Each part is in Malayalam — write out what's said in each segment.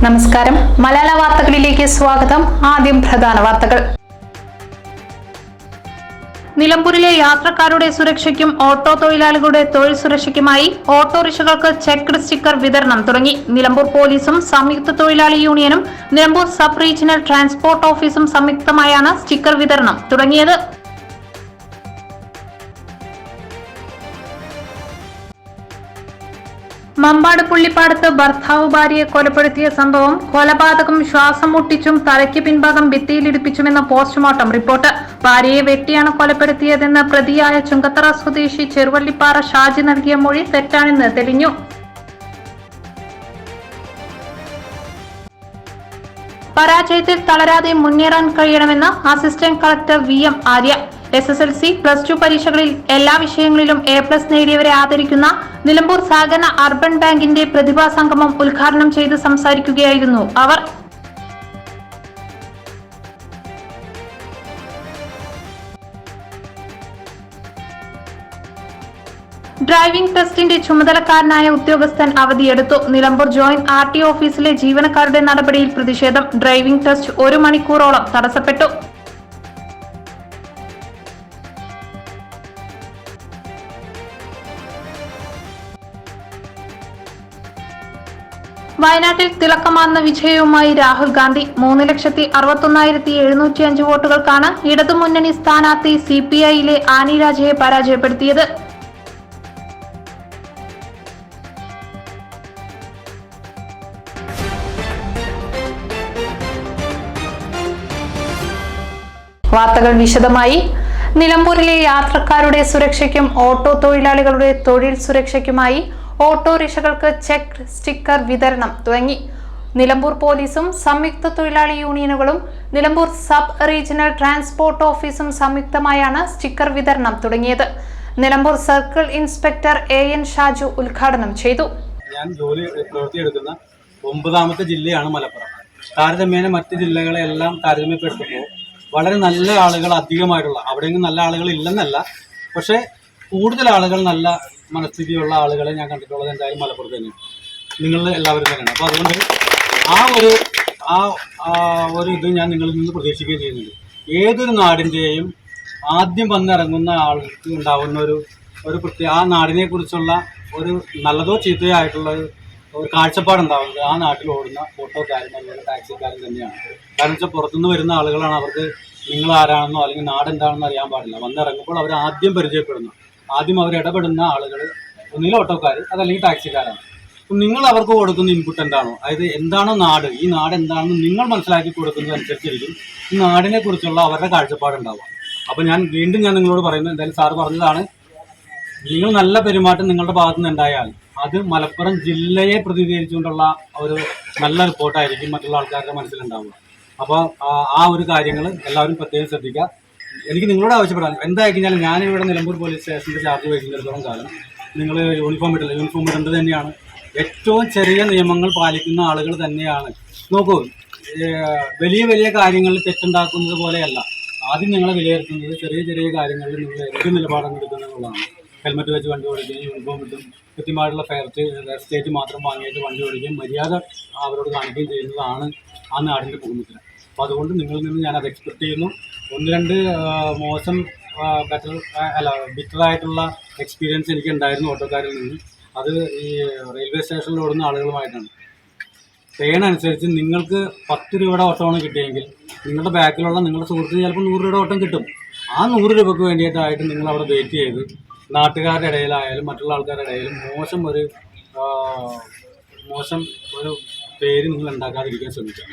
നമസ്കാരം. മലയാള വാർത്തകളിലേക്ക് സ്വാഗതം. ആദ്യം പ്രധാന വാർത്തകൾ. നിലമ്പൂരിലെ യാത്രക്കാരുടെ സുരക്ഷയ്ക്കും ഓട്ടോ തൊഴിലാളികളുടെ തൊഴിൽ സുരക്ഷയ്ക്കുമായി ഓട്ടോറിക്ഷകൾക്ക് ചെക്ക്ഡ് സ്റ്റിക്കർ വിതരണം തുടങ്ങി. നിലമ്പൂർ പോലീസും സംയുക്ത തൊഴിലാളി യൂണിയനും നിലമ്പൂർ സബ് റീജിയണൽ ട്രാൻസ്പോർട്ട് ഓഫീസും സംയുക്തമായാണ് സ്റ്റിക്കർ വിതരണം തുടങ്ങിയത്. മമ്പാട് പുള്ളിപ്പാടത്ത് ഭർത്താവ് ഭാര്യയെ കൊലപ്പെടുത്തിയ സംഭവം കൊലപാതകം ശ്വാസം മുട്ടിച്ചും തലയ്ക്ക് പിൻഭാഗം ഭിത്തിയിലിടിപ്പിച്ചുമെന്ന പോസ്റ്റ്മോർട്ടം റിപ്പോർട്ട്. ഭാര്യയെ വെട്ടിയാണ് കൊലപ്പെടുത്തിയതെന്ന് പ്രതിയായ ചുങ്കത്തറ സ്വദേശി ചെറുവള്ളിപ്പാറ ഷാജി നൽകിയ മൊഴി തെറ്റാണെന്ന് തെളിഞ്ഞു. പരാജയത്തിൽ തളരാതെ മുന്നേറാൻ കഴിയണമെന്ന് assistant collector VM Arya. SSLC, +2 പരീക്ഷകളിൽ എല്ലാ വിഷയങ്ങളിലും A+ നേടിയവരെ ആദരിക്കുന്ന നിലമ്പൂർ സഹകരണ അർബൻ ബാങ്കിന്റെ പ്രതിഭാ സംഗമം ഉദ്ഘാടനം ചെയ്ത് സംസാരിക്കുകയായിരുന്നു അവർ. ഡ്രൈവിംഗ് ടെസ്റ്റിന്റെ ചുമതലക്കാരനായ ഉദ്യോഗസ്ഥൻ അവധിയെടുത്തു. നിലമ്പൂർ ജോയിന്റ് RTO ഓഫീസിലെ ജീവനക്കാരുടെ നടപടിയിൽ പ്രതിഷേധം. ഡ്രൈവിംഗ് ടെസ്റ്റ് 1 മണിക്കൂറോളം തടസ്സപ്പെട്ടു. വയനാട്ടിൽ തിളക്കമാർന്ന വിജയവുമായി രാഹുൽ ഗാന്ധി. 3,61,705 വോട്ടുകൾക്കാണ് ഇടതുമുന്നണി സ്ഥാനാർത്ഥി CPI-യിലെ ആനി രാജയെ പരാജയപ്പെടുത്തിയത്. വാർത്തകൾ വിശദമായി. നിലമ്പൂരിലെ യാത്രക്കാരുടെ സുരക്ഷയ്ക്കും ഓട്ടോ തൊഴിലാളികളുടെ തൊഴിൽ സുരക്ഷയ്ക്കുമായി ഓട്ടോറിക്ഷകൾക്ക് ചെക്ക് സ്റ്റിക്കർ വിതരണം തുടങ്ങി. നിലമ്പൂർ പോലീസും സംയുക്ത തൊഴിലാളി യൂണിയനുകളും നിലമ്പൂർ സബ് റീജിയണൽ ട്രാൻസ്പോർട്ട് ഓഫീസും സംയുക്തമായാണ് സ്റ്റിക്കർ വിതരണം തുടങ്ങിയത്. Nilambur circle inspector AN Shaju ഉദ്ഘാടനം ചെയ്തു. ഞാൻ ജോലി പ്രവൃത്തിയെടുക്കുന്ന 9ാമത്തെ ജില്ലയാണ് മലപ്പുറം. താരതമ്യേന മറ്റ് ജില്ലകളെല്ലാം താരതമ്യപ്പെടുത്തുമ്പോൾ വളരെ നല്ല ആളുകൾ അധികമായിട്ടുള്ള, അവിടെയെങ്കിലും നല്ല ആളുകൾ ഇല്ലെന്നല്ല, പക്ഷേ കൂടുതൽ ആളുകൾ നല്ല മനസ്ഥിതിയുള്ള ആളുകളെ ഞാൻ കണ്ടിട്ടുള്ളത് എന്തായാലും മലപ്പുറത്ത് തന്നെയാണ്. നിങ്ങൾ എല്ലാവരും തന്നെയാണ്. അപ്പോൾ അതുകൊണ്ട് ഒരു ഇത് ഞാൻ നിങ്ങളിൽ നിന്ന് പ്രതീക്ഷിക്കുകയും ചെയ്യുന്നുണ്ട്. ഏതൊരു നാടിൻ്റെയും ആദ്യം വന്നിറങ്ങുന്ന ആൾക്ക് ഉണ്ടാകുന്ന ഒരു പ്രത്യേക ആ നാടിനെ കുറിച്ചുള്ള ഒരു നല്ലതോ ചീത്തയോ ആയിട്ടുള്ള ഒരു കാഴ്ചപ്പാടുണ്ടാവുന്നത് ആ നാട്ടിൽ ഓടുന്ന ഓട്ടോക്കാരും അതുപോലെ ടാക്സിക്കാരും തന്നെയാണ്. കാരണം വെച്ചാൽ പുറത്തുനിന്ന് വരുന്ന ആളുകളാണ്. അവർക്ക് നിങ്ങൾ ആരാണെന്നോ അല്ലെങ്കിൽ നാടെന്താണെന്നോ അറിയാൻ പാടില്ല. വന്നിറങ്ങുമ്പോൾ അവർ ആദ്യം പരിചയപ്പെടുന്നു. ആദ്യം അവർ ഇടപെടുന്ന ആളുകൾ ഒന്നുകിൽ ഓട്ടോക്കാർ, അതല്ലെങ്കിൽ ടാക്സിക്കാരാണ്. അപ്പം നിങ്ങൾ അവർക്ക് കൊടുക്കുന്ന ഇൻപുട്ട് എന്താണോ, അതായത് എന്താണോ നാട്, ഈ നാട് എന്താണെന്ന് നിങ്ങൾ മനസ്സിലാക്കി കൊടുക്കുന്നതനുസരിച്ചിരിക്കും ഈ നാടിനെ കുറിച്ചുള്ള അവരുടെ കാഴ്ചപ്പാടുണ്ടാവുക. അപ്പോൾ ഞാൻ നിങ്ങളോട് പറയുന്നത്, എന്തായാലും സാറ് പറഞ്ഞതാണ്, നിങ്ങൾ നല്ല പെരുമാറ്റം നിങ്ങളുടെ ഭാഗത്തു നിന്ന് ഉണ്ടായാൽ അത് മലപ്പുറം ജില്ലയെ പ്രതിനിധീകരിച്ചുകൊണ്ടുള്ള ഒരു നല്ല റിപ്പോർട്ടായിരിക്കും മറ്റുള്ള ആൾക്കാരുടെ മനസ്സിലുണ്ടാവുക. അപ്പോൾ ആ ഒരു കാര്യങ്ങൾ എല്ലാവരും പ്രത്യേകം ശ്രദ്ധിക്കുക. എനിക്ക് നിങ്ങളോട് ആവശ്യപ്പെടാൻ എന്തായിക്കഴിഞ്ഞാൽ, ഞാനിവിടെ നിലമ്പൂർ പോലീസ് സ്റ്റേഷൻ്റെ ചാർജ് വഹിക്കുന്നിടത്തോളം കാലം നിങ്ങൾ യൂണിഫോം ഇടേണ്ടത് തന്നെയാണ്. ഏറ്റവും ചെറിയ നിയമങ്ങൾ പാലിക്കുന്ന ആളുകൾ തന്നെയാണ്. നോക്കൂ, വലിയ വലിയ കാര്യങ്ങളിൽ തെറ്റുണ്ടാക്കുന്നത് പോലെയല്ല ആദ്യം നിങ്ങളെ വിലയിരുത്തുന്നത്. ചെറിയ ചെറിയ കാര്യങ്ങളിൽ നിങ്ങൾ എന്ത് നിലപാടാണ് എടുക്കുന്നതെന്നുള്ളതാണ്. ഹെൽമെറ്റ് വെച്ച് വണ്ടി ഓടിക്കുകയും യൂണിഫോം ഇട്ടും കൃത്യമായിട്ടുള്ള ഫെയർ സ്റ്റേറ്റ് മാത്രം വാങ്ങിയിട്ട് വണ്ടി ഓടിക്കുകയും മര്യാദ അവരോട് കാണിക്കുകയും ചെയ്യുന്നതാണ് ആ നാടിൻ്റെ പുതുമുദ്ര. അപ്പോൾ അതുകൊണ്ട് നിങ്ങളിൽ നിന്ന് ഞാനത് എക്സ്പെക്ട് ചെയ്യുന്നു. 1-2 മോശം ബിറ്ററായിട്ടുള്ള എക്സ്പീരിയൻസ് എനിക്ക് ഉണ്ടായിരുന്നു ഓട്ടോക്കാരിൽ നിന്ന്. അത് ഈ റെയിൽവേ സ്റ്റേഷനിൽ ഓടുന്ന ആളുകളുമായിട്ടാണ്. ട്രെയിൻ അനുസരിച്ച് നിങ്ങൾക്ക് 10 രൂപയുടെ ഓട്ടമാണ് കിട്ടിയെങ്കിൽ നിങ്ങളുടെ ബാക്കിലുള്ള നിങ്ങളുടെ സുഹൃത്തിന് ചിലപ്പോൾ 100 രൂപയുടെ ഓട്ടം കിട്ടും. ആ 100 രൂപയ്ക്ക് വേണ്ടിയിട്ടായിട്ട് നിങ്ങൾ അവിടെ വെയിറ്റ് ചെയ്ത് നാട്ടുകാരുടെ ഇടയിലായാലും മറ്റുള്ള ആൾക്കാരുടെ ഇടയിലും മോശം ഒരു പേര് നിങ്ങൾ ഉണ്ടാക്കാതിരിക്കാൻ ശ്രമിക്കുക.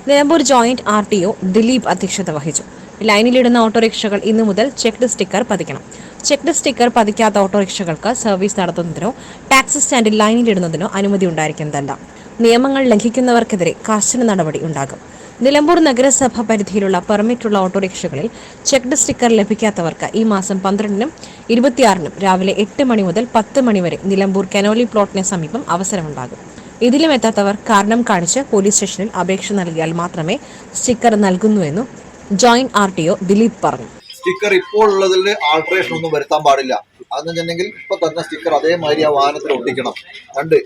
നിലമ്പൂർ ജോയിന്റ് RTO ദിലീപ് അധ്യക്ഷത വഹിച്ചു. ലൈനിലിടുന്ന ഓട്ടോറിക്ഷകൾ ഇന്നു മുതൽ ചെക്ക്ഡ് സ്റ്റിക്കർ പതിക്കണം. ചെക്ക്ഡ് സ്റ്റിക്കർ പതിക്കാത്ത ഓട്ടോറിക്ഷകൾക്ക് സർവീസ് നടത്തുന്നതിനോ ടാക്സി സ്റ്റാൻഡിൽ ലൈനിലിടുന്നതിനോ അനുമതി ഉണ്ടായിരിക്കുന്നതല്ല. നിയമങ്ങൾ ലംഘിക്കുന്നവർക്കെതിരെ കർശന നടപടി ഉണ്ടാകും. നിലമ്പൂർ നഗരസഭ പരിധിയിലുള്ള പെർമിറ്റുള്ള ഓട്ടോറിക്ഷകളിൽ ചെക്ക്ഡ് സ്റ്റിക്കർ ലഭിക്കാത്തവർക്ക് ഈ മാസം 12-നും 26-നും രാവിലെ 8 മണി മുതൽ 10 മണി വരെ നിലമ്പൂർ കനോലി പ്ലോട്ടിന് സമീപം അവസരമുണ്ടാകും. ഇതിലും എത്താത്തവർ കാരണം കാണിച്ച് പോലീസ് സ്റ്റേഷനിൽ അപേക്ഷ നൽകിയാൽ മാത്രമേ സ്റ്റിക്കർ നൽകുന്നുവെന്നും ജോയിന്റ് RTO ദിലീപ് പറഞ്ഞു. സ്റ്റിക്കർ ഇപ്പോൾ ഉള്ളതിൽ ആൾട്രേഷൻ ഒന്നും വരുത്താൻ പാടില്ല. അതെന്ന് വെച്ചിട്ടുണ്ടെങ്കിൽ ഇപ്പൊ തന്നെ സ്റ്റിക്കർ അതേമാതിരി ആ വാഹനത്തിൽ ഒട്ടിക്കണം. 2,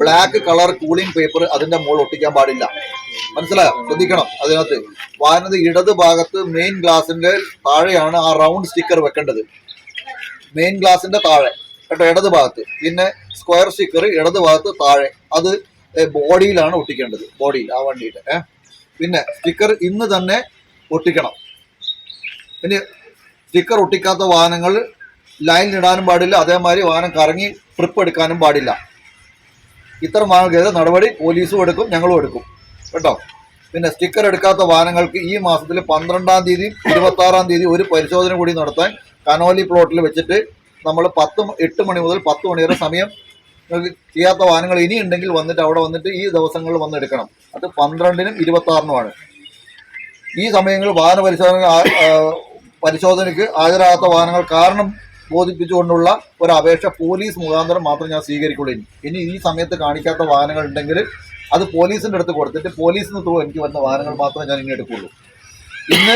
ബ്ലാക്ക് കളർ കൂളിംഗ് പേപ്പർ അതിന്റെ മുകളിൽ ഒട്ടിക്കാൻ പാടില്ല. മനസ്സിലായോ? ശ്രദ്ധിക്കണം. അതിനകത്ത് വാഹനത്തിന്റെ ഇടത് ഭാഗത്ത് മെയിൻ ഗ്ലാസിന്റെ താഴെയാണ് ആ റൗണ്ട് സ്റ്റിക്കർ വെക്കേണ്ടത്. മെയിൻ ഗ്ലാസിന്റെ താഴെ കേട്ടോ, ഇടത് ഭാഗത്ത്. പിന്നെ സ്ക്വയർ സ്റ്റിക്കർ ഇടത് ഭാഗത്ത് താഴെ, അത് ബോഡിയിലാണ് ഒട്ടിക്കേണ്ടത്. ബോഡിയിൽ ആ വണ്ടിയുടെ പിന്നെ സ്റ്റിക്കർ ഇന്ന് തന്നെ ഒട്ടിക്കണം. പിന്നെ സ്റ്റിക്കർ ഒട്ടിക്കാത്ത വാഹനങ്ങൾ ലൈനിൽ ഇടാനും പാടില്ല. അതേമാതിരി വാഹനം കറങ്ങി ട്രിപ്പ് എടുക്കാനും പാടില്ല. ഇത്തരം വാഹനങ്ങൾക്കെതിരെ നടപടി പോലീസും എടുക്കും, ഞങ്ങളും എടുക്കും കേട്ടോ. പിന്നെ സ്റ്റിക്കർ എടുക്കാത്ത വാഹനങ്ങൾക്ക് ഈ മാസത്തിൽ 12-ാം തീയതിയും 26-ാം തീയതി ഒരു പരിശോധന കൂടി നടത്താൻ കനോലി പ്ലോട്ടിൽ വെച്ചിട്ട് നമ്മൾ 8 മണി മുതൽ 10 മണി വരെ സമയം ചെയ്യാത്ത വാഹനങ്ങൾ ഇനി ഉണ്ടെങ്കിൽ വന്നിട്ട് അവിടെ വന്നിട്ട് ഈ ദിവസങ്ങളിൽ വന്ന് എടുക്കണം. അത് 12-നും 26-നുമാണ്. ഈ സമയങ്ങളിൽ വാഹന പരിശോധനയ്ക്ക് ഹാജരാകാത്ത വാഹനങ്ങൾ കാരണം ബോധിപ്പിച്ചുകൊണ്ടുള്ള ഒരു അപേക്ഷ പോലീസ് മുഖാന്തരം മാത്രം ഞാൻ സ്വീകരിക്കുള്ളൂ. ഇനി ഈ സമയത്ത് കാണിക്കാത്ത വാഹനങ്ങൾ ഉണ്ടെങ്കിൽ അത് പോലീസിൻ്റെ അടുത്ത് കൊടുത്തിട്ട് പോലീസിന് ത്രൂ എനിക്ക് വരുന്ന വാഹനങ്ങൾ മാത്രമേ ഞാൻ ഇനി എടുക്കുള്ളൂ. ഇന്ന്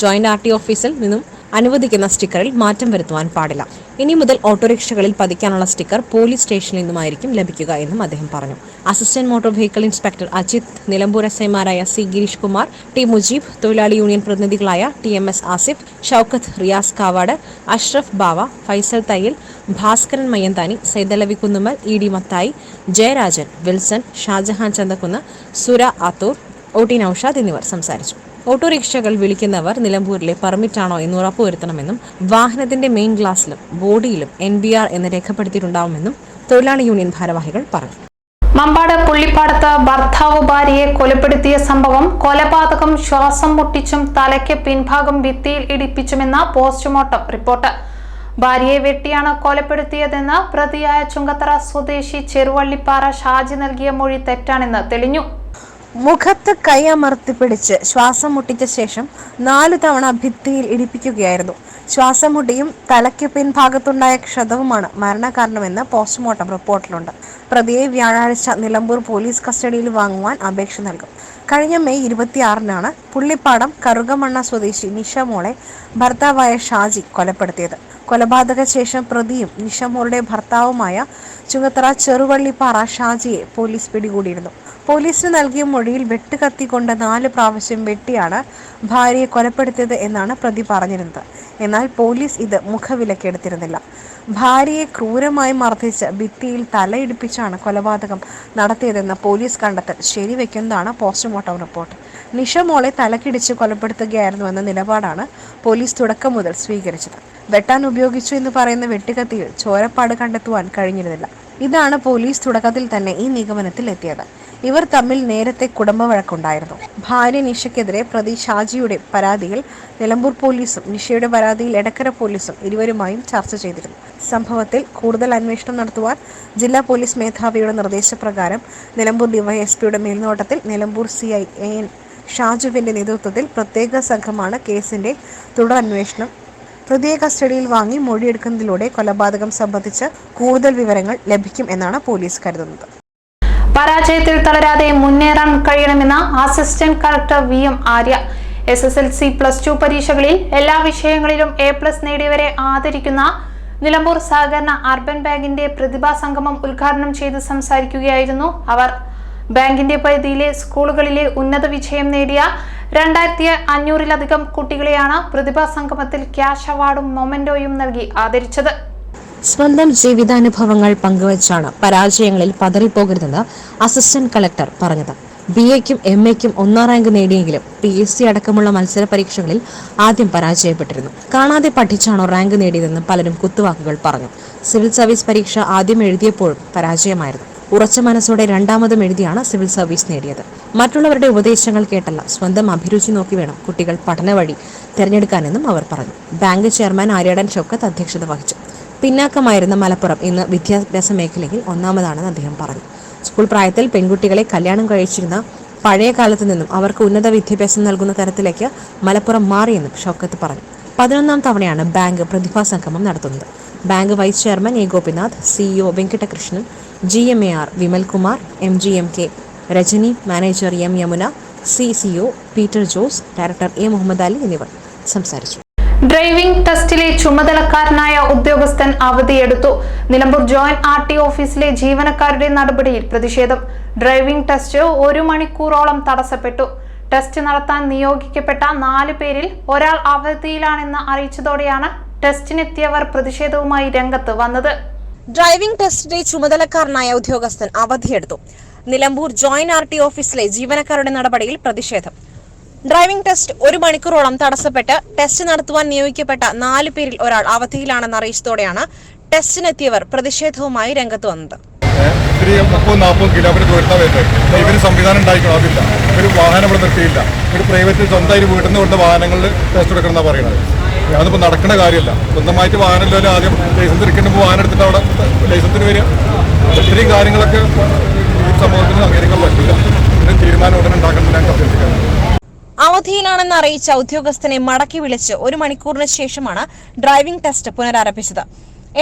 ജോയിന്റ് RTO ഓഫീസിൽ നിന്നും അനുവദിക്കുന്ന സ്റ്റിക്കറിൽ മാറ്റം വരുത്തുവാൻ പാടില്ല. ഇനി മുതൽ ഓട്ടോറിക്ഷകളിൽ പതിക്കാനുള്ള സ്റ്റിക്കർ പോലീസ് സ്റ്റേഷനിൽ നിന്നുമായിരിക്കും ലഭിക്കുക എന്നും അദ്ദേഹം പറഞ്ഞു. Assistant motor vehicle inspector Ajith, Nilambur SIമാരായ C ഗിരീഷ് കുമാർ, T മുജീബ്, തൊഴിലാളി യൂണിയൻ പ്രതിനിധികളായ TMS Asif, Shoukath, Riyas Kavad, Ashraf Bava, Faisal Thayyil, Bhaskaran Mayyanthani, Saidalavi Kunnummal, ED Mathai, Jayarajan, Wilson, Shajahan Chanthakkunnu, Sura Athur, OT Naushad എന്നിവർ സംസാരിച്ചു. ഓട്ടോറിക്ഷകൾ വിളിക്കുന്നവർ നിലമ്പൂരിലെ പെർമിറ്റാണോ എന്ന് ഉറപ്പുവരുത്തണമെന്നും വാഹനത്തിന്റെ മെയിൻ ഗ്ലാസിലും ബോഡിയിലും NBR എന്ന് രേഖപ്പെടുത്തിയിട്ടുണ്ടാവുമെന്നും തൊഴിലാളി യൂണിയൻ ഭാരവാഹികൾ പറഞ്ഞു. മമ്പാട് പുള്ളിപ്പാടത്ത് ഭർത്താവ് ഭാര്യയെ കൊലപ്പെടുത്തിയ സംഭവം കൊലപാതകം ശ്വാസം മുട്ടിച്ചും തലയ്ക്ക് പിൻഭാഗം ഭിത്തിയിൽ ഇടിപ്പിച്ചുമെന്ന പോസ്റ്റ്മോർട്ടം റിപ്പോർട്ട്. ഭാര്യയെ വെട്ടിയാണ് കൊലപ്പെടുത്തിയതെന്ന് പ്രതിയായ ചുങ്കത്തറ സ്വദേശി ചെറുവള്ളിപ്പാറ ഷാജി നൽകിയ മൊഴി തെറ്റാണെന്ന് തെളിഞ്ഞു. മുഖത്ത് കൈ അമർത്തി പിടിച്ച് ശ്വാസം മുട്ടിച്ച ശേഷം 4 തവണ ഭിത്തിയിൽ ഇടിപ്പിക്കുകയായിരുന്നു. ശ്വാസം മുട്ടിയും തലയ്ക്ക് പിൻഭാഗത്തുണ്ടായ ക്ഷതവുമാണ് മരണകാരണമെന്ന് പോസ്റ്റ്മോർട്ടം റിപ്പോർട്ടിലുണ്ട്. പ്രതിയെ വ്യാഴാഴ്ച നിലമ്പൂർ പോലീസ് കസ്റ്റഡിയിൽ വാങ്ങുവാൻ അപേക്ഷ നൽകും. കഴിഞ്ഞ മെയ് 26-നാണ് പുള്ളിപ്പാടം കറുകമണ്ണ സ്വദേശി നിഷമോളെ ഭർത്താവായ ഷാജി കൊലപ്പെടുത്തിയത്. കൊലപാതക ശേഷം പ്രതിയും നിഷമോളുടെ ഭർത്താവുമായ ചുങ്കത്തറ ചെറുവള്ളിപ്പാറ ഷാജിയെ പോലീസ് പിടികൂടിയിരുന്നു. പോലീസിന് നൽകിയ മൊഴിയിൽ വെട്ടുകത്തിക്കൊണ്ട് 4 പ്രാവശ്യം വെട്ടിയാണ് ഭാര്യയെ കൊലപ്പെടുത്തിയത് എന്നാണ് പ്രതി പറഞ്ഞിരുന്നത്. എന്നാൽ പോലീസ് ഇത് മുഖവിലക്കെടുത്തിരുന്നില്ല. ഭാര്യയെ ക്രൂരമായി മർദ്ദിച്ച് ഭിത്തിയിൽ തലയിടിപ്പിച്ചാണ് കൊലപാതകം നടത്തിയതെന്ന പോലീസ് കണ്ടെത്തൽ ശരിവെക്കുന്നതാണ് പോസ്റ്റ്മോർട്ടം റിപ്പോർട്ട്. നിഷമോളെ തലക്കിടിച്ച് കൊലപ്പെടുത്തുകയായിരുന്നുവെന്ന നിലപാടാണ് പോലീസ് തുടക്കം മുതൽ സ്വീകരിച്ചത്. വെട്ടാൻ ഉപയോഗിച്ചു എന്ന് പറയുന്ന വെട്ടുകത്തിയിൽ ചോരപ്പാട് കണ്ടെത്തുവാൻ കഴിഞ്ഞിരുന്നില്ല. ഇതാണ് പോലീസ് തുടക്കത്തിൽ തന്നെ ഈ നിഗമനത്തിൽ എത്തിയത്. ഇവർ തമ്മിൽ നേരത്തെ കുടുംബ വഴക്കുണ്ടായിരുന്നു. ഭാര്യ നിഷയ്ക്കെതിരെ പ്രതി ഷാജിയുടെ പരാതിയിൽ നിലമ്പൂർ പോലീസും നിഷയുടെ പരാതിയിൽ എടക്കര പോലീസും ഇരുവരുമായും ചർച്ച ചെയ്തിരുന്നു. സംഭവത്തിൽ കൂടുതൽ അന്വേഷണം നടത്തുവാൻ ജില്ലാ പോലീസ് മേധാവിയുടെ നിർദ്ദേശപ്രകാരം നിലമ്പൂർ ഡിവൈഎസ്പിയുടെ മേൽനോട്ടത്തിൽ നിലമ്പൂർ CI AN ഷാജുവിന്റെ നേതൃത്വത്തിൽ പ്രത്യേക സംഘമാണ് കേസിന്റെ തുടരന്വേഷണം. പ്രതിയെ കസ്റ്റഡിയിൽ വാങ്ങി മൊഴിയെടുക്കുന്നതിലൂടെ കൊലപാതകം സംബന്ധിച്ച് കൂടുതൽ വിവരങ്ങൾ ലഭിക്കും എന്നാണ് പോലീസ് കരുതുന്നത്. പരാജയത്തിൽ തളരാതെ മുന്നേറാൻ കഴിയണമെന്ന assistant collector VM Arya. SSLC +2 പരീക്ഷകളിൽ എല്ലാ വിഷയങ്ങളിലും A+ നേടിയവരെ ആദരിക്കുന്ന നിലമ്പൂർ സഹകരണ അർബൻ ബാങ്കിന്റെ പ്രതിഭാ സംഗമം ഉദ്ഘാടനം ചെയ്ത് സംസാരിക്കുകയായിരുന്നു അവർ. ബാങ്കിന്റെ പരിധിയിലെ സ്കൂളുകളിലെ ഉന്നത വിജയം നേടിയ 2500-ലധികം കുട്ടികളെയാണ് പ്രതിഭാ സംഗമത്തിൽ ക്യാഷ് അവാർഡും മൊമെന്റോയും നൽകി ആദരിച്ചത്. സ്വന്തം ജീവിതാനുഭവങ്ങൾ പങ്കുവച്ചാണ് പരാജയങ്ങളിൽ പതറിപ്പോകരുതെന്ന് അസിസ്റ്റന്റ് കളക്ടർ പറഞ്ഞത്. BAയ്ക്കും MAയ്ക്കും 1-ാം റാങ്ക് നേടിയെങ്കിലും PSC അടക്കമുള്ള മത്സര പരീക്ഷകളിൽ ആദ്യം പരാജയപ്പെട്ടിരുന്നു. കാണാതെ പഠിച്ചാണോ റാങ്ക് നേടിയതെന്ന് പലരും കുത്തുവാക്കുകൾ പറഞ്ഞു. സിവിൽ സർവീസ് പരീക്ഷ ആദ്യം എഴുതിയപ്പോഴും പരാജയമായിരുന്നു. ഉറച്ച മനസ്സോടെ രണ്ടാമതും എഴുതിയാണ് സിവിൽ സർവീസ് നേടിയത്. മറ്റുള്ളവരുടെ ഉപദേശങ്ങൾ കേട്ടല്ല, സ്വന്തം അഭിരുചി നോക്കി വേണം കുട്ടികൾ പഠന വഴി തിരഞ്ഞെടുക്കാനെന്നും അവർ പറഞ്ഞു. ബാങ്ക് ചെയർമാൻ ആര്യാടൻ ഷൗക്കത്ത് അധ്യക്ഷത വഹിച്ചു. പിന്നാക്കമായിരുന്ന മലപ്പുറം ഇന്ന് വിദ്യാഭ്യാസ മേഖലയിൽ 1-ാമതാണെന്ന് അദ്ദേഹം പറഞ്ഞു. സ്കൂൾ പ്രായത്തിൽ പെൺകുട്ടികളെ കല്യാണം കഴിച്ചിരുന്ന പഴയ കാലത്ത് നിന്നും അവർക്ക് ഉന്നത വിദ്യാഭ്യാസം നൽകുന്ന തരത്തിലേക്ക് മലപ്പുറം മാറിയെന്നും ഷൗക്കത്ത് പറഞ്ഞു. 11-ാം തവണയാണ് ബാങ്ക് പ്രതിഭാ സംഗമം നടത്തുന്നത്. Bank vice chairman A Gopinath, CEO Venkatakrishnan, GMAR Vimalkumar, MGMK Rajani, manager M Yamuna, CCO Peter Jose, director A Muhammad Ali എന്നിവർ സംസാരിച്ചു. ഡ്രൈവിംഗ് ടെസ്റ്റിലെ ചുമതലക്കാരനായ ഉദ്യോഗസ്ഥൻ അവധിയെടുത്തു. നിലമ്പൂർ ജോയിന്റ് RTO ഓഫീസിലെ ജീവനക്കാരുടെ നടപടിയിൽ പ്രതിഷേധം. ഡ്രൈവിംഗ് ടെസ്റ്റ് 1 മണിക്കൂറോളം തടസ്സപ്പെട്ടു. ടെസ്റ്റ് നടത്താൻ നിയോഗിക്കപ്പെട്ട 4 പേരിൽ ഒരാൾ അവധിയിലാണെന്ന് അറിയിച്ചതോടെയാണ് ടെസ്റ്റിനെത്തിയവർ പ്രതിഷേധവുമായി രംഗത്ത് വന്നത്. ഡ്രൈവിംഗ് ടെസ്റ്റിലെ ചുമതലക്കാരനായ ഉദ്യോഗസ്ഥൻ അവധിയെടുത്തു. നിലമ്പൂർ ജോയിന്റ് RTO ഓഫീസിലെ ജീവനക്കാരുടെ നടപടിയിൽ പ്രതിഷേധം. ഡ്രൈവിംഗ് ടെസ്റ്റ് 1 മണിക്കൂറോളം തടസ്സപ്പെട്ട് ടെസ്റ്റ് നടത്തുവാൻ നിയോഗിക്കപ്പെട്ട 4 പേരിൽ ഒരാൾ അവധിയിലാണെന്ന് അറിയിച്ചതോടെയാണ് ടെസ്റ്റിനെത്തിയവർ പ്രതിഷേധവുമായി രംഗത്ത് വന്നത്. 30-40 കിലോമീറ്റർ ദൂരത്താണ് വരുന്നത്. ഇവര് സംവിധാനം ഉണ്ടായിരിക്കണം, അതില്ല. ഒരു വാഹനം ഇവിടെ നിർത്തിയില്ല. ഒരു പ്രൈവറ്റ് സ്വന്തമായിട്ട് വീട്ടിൽ നിന്ന് കൊണ്ട് വാഹനങ്ങളിൽ ടെസ്റ്റ് എടുക്കണമെന്നാണ് പറയുന്നത്. അതിപ്പോൾ നടക്കുന്ന കാര്യമല്ല. സ്വന്തമായിട്ട് വാഹനം ഇല്ലാലും ആദ്യം ലൈസൻസ് എടുക്കുമ്പോൾ വാഹനം എടുത്തിട്ട് അവിടെ ലൈസൻസിന് വരിക. ഇത്രയും കാര്യങ്ങളൊക്കെ ഈ സമൂഹത്തിന് അംഗീകരിക്കാൻ പറ്റില്ല. ഇതിന് തീരുമാനം ഉടനെ ഉണ്ടാക്കണം ഞാൻ അഭ്യർത്ഥിക്കുന്നത്. അവധിയിലാണെന്ന് അറിയിച്ച ഉദ്യോഗസ്ഥനെ മടക്കി വിളിച്ച് 1 മണിക്കൂറിന് ശേഷമാണ് ഡ്രൈവിംഗ് ടെസ്റ്റ് പുനരാരംഭിച്ചത്.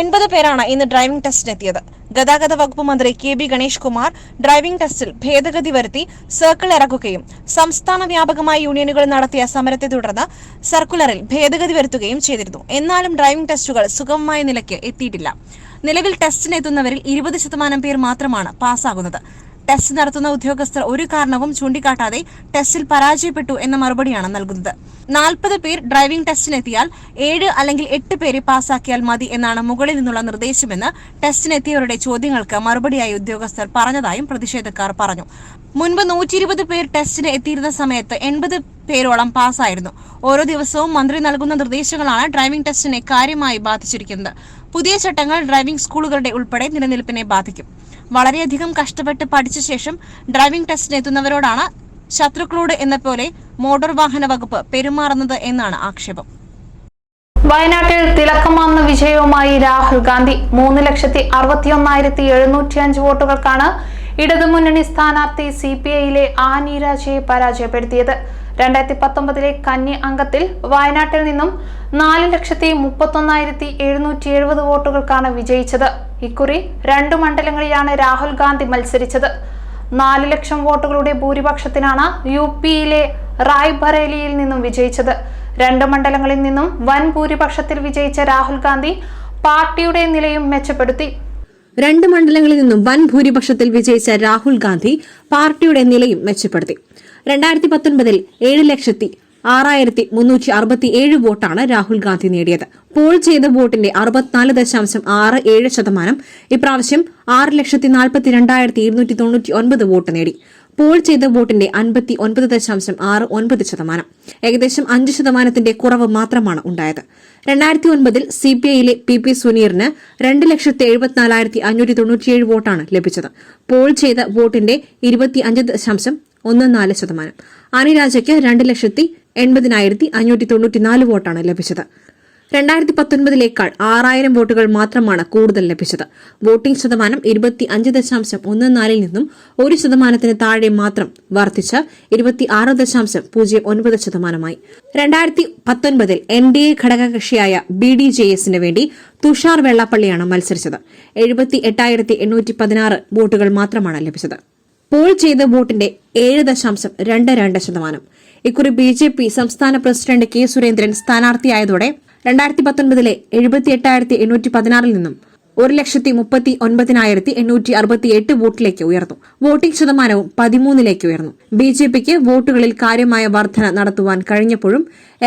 80 പേരാണ് ഇന്ന് ഡ്രൈവിംഗ് ടെസ്റ്റിനെത്തിയത്. ഗതാഗത വകുപ്പ് മന്ത്രി KB ഗണേഷ് കുമാർ ഡ്രൈവിംഗ് ടെസ്റ്റിൽ ഭേദഗതി വരുത്തി സർക്കിൾ ഇറക്കുകയും സംസ്ഥാന വ്യാപകമായി യൂണിയനുകൾ നടത്തിയ സമരത്തെ തുടർന്ന് സർക്കുലറിൽ ഭേദഗതി വരുത്തുകയും ചെയ്തിരുന്നു. എന്നാലും ഡ്രൈവിംഗ് ടെസ്റ്റുകൾ സുഗമമായ നിലയ്ക്ക് എത്തിയിട്ടില്ല. നിലവിൽ ടെസ്റ്റിനെത്തുന്നവരിൽ 20% പേർ മാത്രമാണ് പാസ്സാകുന്നത്. ടെസ്റ്റ് നടത്തുന്ന ഉദ്യോഗസ്ഥർ ഒരു കാരണവും ചൂണ്ടിക്കാട്ടാതെ ടെസ്റ്റിൽ പരാജയപ്പെട്ടു എന്ന മറുപടിയാണ് നൽകുന്നത്. 40 പേർ ഡ്രൈവിംഗ് ടെസ്റ്റിനെത്തിയാൽ 7 അല്ലെങ്കിൽ 8 പേരെ പാസ്സാക്കിയാൽ മതി എന്നാണ് മുകളിൽ നിന്നുള്ള നിർദ്ദേശമെന്ന് ടെസ്റ്റിനെത്തിയവരുടെ ചോദ്യങ്ങൾക്ക് മറുപടിയായി ഉദ്യോഗസ്ഥർ പറഞ്ഞതായും പ്രതിഷേധക്കാർ പറഞ്ഞു. മുൻപ് 120 പേർ ടെസ്റ്റിന് എത്തിയിരുന്ന സമയത്ത് 80 പേരോളം പാസ്സായിരുന്നു. ഓരോ ദിവസവും മന്ത്രി നൽകുന്ന നിർദ്ദേശങ്ങളാണ് ഡ്രൈവിംഗ് ടെസ്റ്റിനെ കാര്യമായി ബാധിച്ചിരിക്കുന്നത്. പുതിയ ചട്ടങ്ങൾ ഡ്രൈവിംഗ് സ്കൂളുകളുടെ ഉൾപ്പെടെ നിലനിൽപ്പിനെ ബാധിക്കും. വളരെയധികം കഷ്ടപ്പെട്ട് പഠിച്ച ശേഷം ഡ്രൈവിംഗ് ടെസ്റ്റിന് എത്തുന്നവരോടാണ് ശത്രുക്കളോട് എന്ന പോലെ മോട്ടോർ വാഹന വകുപ്പ് പെരുമാറുന്നത് എന്നാണ് ആക്ഷേപം. വയനാട്ടിൽ തിളക്കമാർന്ന വിജയവുമായി രാഹുൽ ഗാന്ധി. 3,61,705 വോട്ടുകൾക്കാണ് ഇടതുമുന്നണി സ്ഥാനാർത്ഥി CPIയിലെ നീരാജയെ പരാജയപ്പെടുത്തിയത്. 2019 കന്നി അംഗത്തിൽ വയനാട്ടിൽ നിന്നും 4,31,770 വോട്ടുകൾക്കാണ് വിജയിച്ചത്. ഇക്കുറി 2 മണ്ഡലങ്ങളിലാണ് രാഹുൽ ഗാന്ധി മത്സരിച്ചത്. 4 ലക്ഷം വോട്ടുകളുടെ ഭൂരിപക്ഷത്തിനാണ് UPയിലെ റായ്ബറേലിയിൽ നിന്നും വിജയിച്ചത്. 2 മണ്ഡലങ്ങളിൽ നിന്നും വൻ ഭൂരിപക്ഷത്തിൽ വിജയിച്ച രാഹുൽ ഗാന്ധി പാർട്ടിയുടെ നിലയും മെച്ചപ്പെടുത്തി. 2 മണ്ഡലങ്ങളിൽ നിന്നും വൻ ഭൂരിപക്ഷത്തിൽ വിജയിച്ച രാഹുൽ ഗാന്ധി പാർട്ടിയുടെ നിലയും മെച്ചപ്പെടുത്തി. 2019 7,06,367 വോട്ടാണ് രാഹുൽ ഗാന്ധി നേടിയത്. പോൾ ചെയ്ത വോട്ടിന്റെ 64.67%, ഇപ്രാവശ്യം 6,42,299 വോട്ട് നേടി. പോൾ ചെയ്ത വോട്ടിന്റെ 59.69%, ഏകദേശം 5% കുറവ് മാത്രമാണ് ഉണ്ടായത്. 2009 CPIയിലെ PP സുനീറിന് 2,74,597 വോട്ടാണ് ലഭിച്ചത്. പോൾ ചെയ്ത വോട്ടിന്റെ 25.14%. അനിരാജയ്ക്ക് 2,80,594 വോട്ടാണ് ലഭിച്ചത്. 2019 6,000 വോട്ടുകൾ മാത്രമാണ് കൂടുതൽ ലഭിച്ചത്. വോട്ടിംഗ് ശതമാനം 25.14 നിന്നും 1% താഴെ മാത്രം വർദ്ധിച്ച് 26.09%. 2019 NDA ഘടകകക്ഷിയായ BDJSന് വേണ്ടി തുഷാർ വെള്ളാപ്പള്ളിയാണ് മത്സരിച്ചത്. 78,816 വോട്ടുകൾ മാത്രമാണ് ലഭിച്ചത്. പോൾ ചെയ്ത വോട്ടിന്റെ 7.22%. ഇക്കുറി BJP സംസ്ഥാന പ്രസിഡന്റ് K സുരേന്ദ്രൻ സ്ഥാനാർത്ഥിയായതോടെ 2019 78,816 നിന്നും 1,39,868 വോട്ടിലേക്ക് ഉയർന്നു. വോട്ടിംഗ് ശതമാനവും 13 ഉയർന്നു. BJPക്ക് വോട്ടുകളിൽ കാര്യമായ വർധന നടത്തുവാൻ കഴിഞ്ഞപ്പോഴും